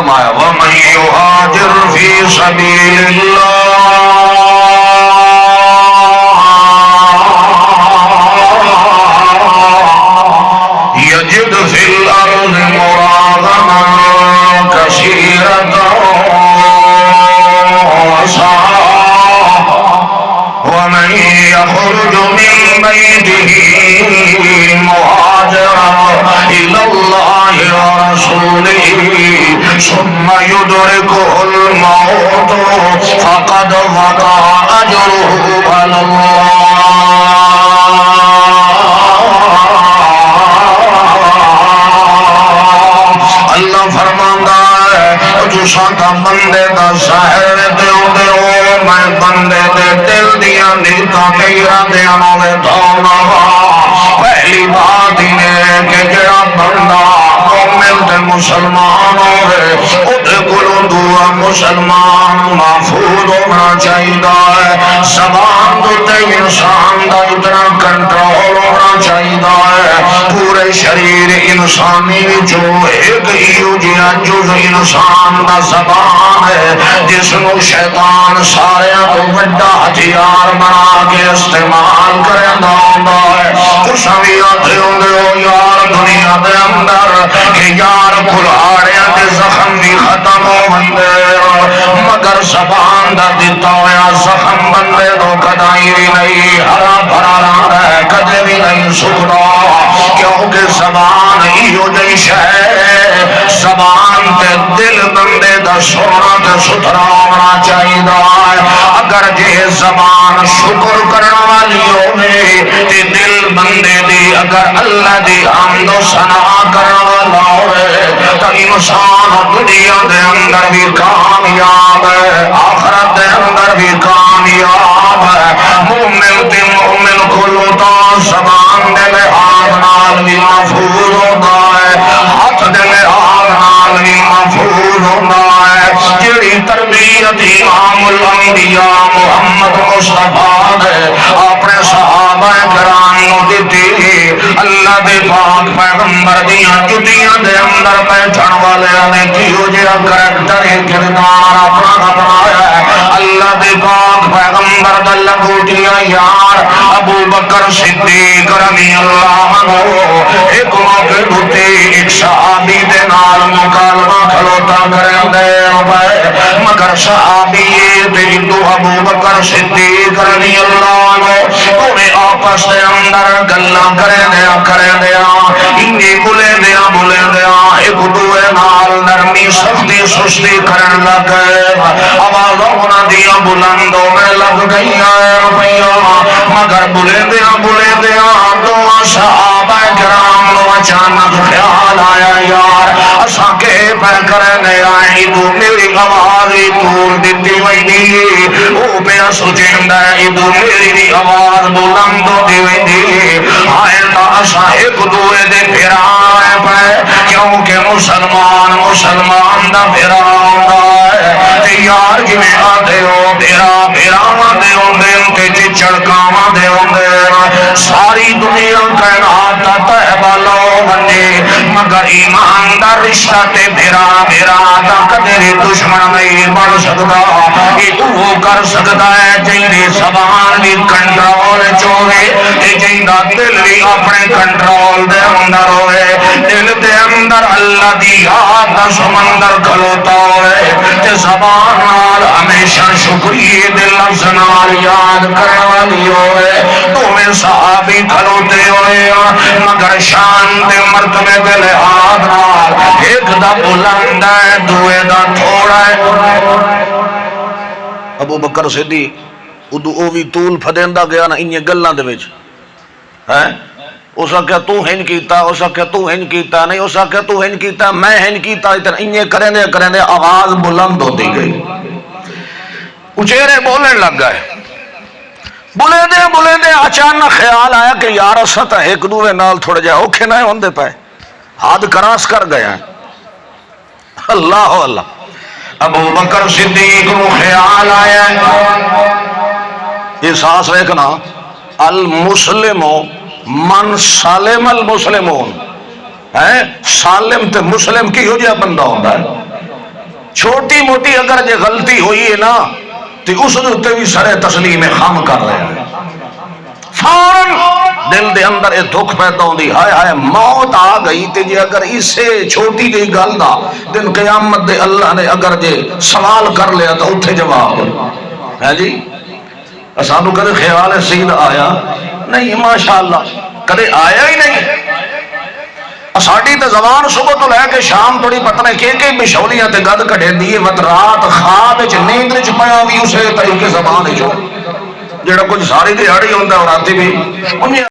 وَمَن يُهَاجِرْ فِي سَبِيلِ اللَّهِ يَجِدْ فِي الْأَرْضِ مُرَاغَمًا كَثِيرًا وَمَن يَخْرُجْ مِن بَيْتِهِ مُهَاجِرًا إِلَى اللَّهِ وَرَسُولِهِ ثُمَّ يُدْرِكُهُ الْمَوْتُ فَقَدْ وَقَعَ أَجْرُهُ عَلَى اللہ فرماندا ہے جو ساڈا بندے دا ظاہر دیو میں بندے دے دل دیاں نیتاں تے ارادیاں نوں دھونا پہلی بات یہ کہ جڑا بندہ مومن تے مسلمان ہوئے اودے کولوں دعا مسلمان محفوظ ہونا چاہیدا ہے زبان تے انسان دا اتنا کنٹرول ہونا چاہیدا ہے پورے شریر انسانی جو ایک جہا جز انسان دا زبان ہے جس نو شیطان سارے تو بڑا ہتھیار بنا کے استعمال کردا ہوندا ہے تساں وی آکھدے ہوندے ہو یار دنیا دے اندر کہ یار کلاڑیاں دے زخم بھی ختم ہوندے مگر زبان دا دتا ہویا زخم بندے نو کدی بھی نہیں ہرا بھرا رہندا ہے کدی بھی نہیں سکدا کیونکہ زبان ایو جئی شے زبان تے دل بندے دا سونا تے ستھرا ہونا چاہیدا ہے اگر جے زبان شکر کرن والی ہوے تے دل بندے دی اگر اللہ دی حمد و ثنا کرن والا ہوے تے انسان دنیا دے اندر بھی کامیاب ہے آخرت دے اندر بھی کامیاب ہے مومن تے مومن کولوں تا زبان دے لحاظ نال بھی محفوظ ہوندا ہے ہاتھ دے لحاظ نال بھی محفوظ ہوندا ہے جڑی تربیت امام الانبیاء محمد مصطفیٰ نے اپنے صحابہ کرام نو دتی اللہ دے پاک پیغمبر دیاں جتیاں دے اندر بیٹھن والے نے کیو جہا کریکٹر کردار اپنا بنایا ہے اللہ دے پاک پیغمبر دا لنگوٹیا یار ابو بکر صدیق رضی اللہ عنہ ایک موقع ہوتے ایک صحابی دے نال مکالمہ کھلوتا کرندے مگر صحابی تے دو ابو بکر صدیق رضی اللہ عنہ انہیں آپس دے اندر گلاں کرندے انہی بولے دیا ایک دوے نال نرمی سختی سستی کرن لگ گئے آوازاں انہاں دیاں بلندوں میں لگ گئیاں مگر بولے دیا دو صحابہ کرام نو اچانک خیال آیا یار اساں کے پہ کرنے آئی تو میری آواز دور دیتی ویندی او پیا سوچیندا ہے تو میری آواز بلند ہوتی ویندی آئے تا اساں ایک دوے دے پھرا پہ کیونکہ مسلمان دا پھرا ہوندا ہے تے یار جویں آدے ہو پھرا دے ہوندے تے چڑکاواں دے ہوندے ساری دنیا کائنات دا تہبا لو بنے مگر ایمان دا رشتہ تے بھرا دا کدے دشمن نہیں بن سکدا یہ وہ کر سکدا ہے جیندی زبان بھی کنٹرول چوے تے جیندا دل بھی اپنے کنٹرول دے اندر ہوئے دل دے اندر اللہ دی یاد دا سمندر کھلوتا ہوئے تے زبان نال ہمیشہ شکریہ دل لفظ نال یاد کرنے والی ہوئے تمہیں صحابی کھلوتے ہوئے مگر شان دے مرتبے دے لحاظ نال ایک دا بلند ہے دوے دا تھوڑا ہے ابو بکر صدیق ادو او بھی طول پھدیندا گیا نا انہی گلاں دے وچ ہیں اس آکھیا تو ہن کیتا اس آکھیا تو ہن کیتا نہیں اس آکھیا تو ہن کیتا میں ہن کیتا انہی کرنے آواز بلند ہوتی گئی اچھیرے بولن لگ گئے بولے دے اچانک خیال آیا کہ یار اساں تے ایک دوے نال تھوڑے جہے اوکھے نہ ہوندے پے حد کراس کر گئے ہیں اللہ ابو بکر صدیق کو خیال آیا یہ ساس رکھنا المسلم من سالم المسلمون سالم تے مسلم کی ہو جائے بندہ ہوتا ہے موٹی اگر جے غلطی ہوئی ہے نا تو اس نے بھی سرے تسلیم خام کر رہے ہیں، فوراً دل دے اندر یہ دکھ پیدا ہوندی ہائے ہائے موت آ گئی تے جے اگر اسے چھوٹی جی گل دا دن قیامت دے اللہ نے اگر جے سوال کر لیا تو اتھے جواب ہے جی۔ سانو کدے خیال ہے سید آیا نہیں، ماشاءاللہ کدے آیا ہی نہیں۔ ساڑی تے زبان صبح تو لے کے شام توڑی پتہ ہے کہ بشولیاں تے گد کڑے دیئے وقت رات خواب وچ نیند وچ پیا بھی اسے طریقے زبان جو جڑا کچھ ساری دیہڑی ہوندا اور راتی بھی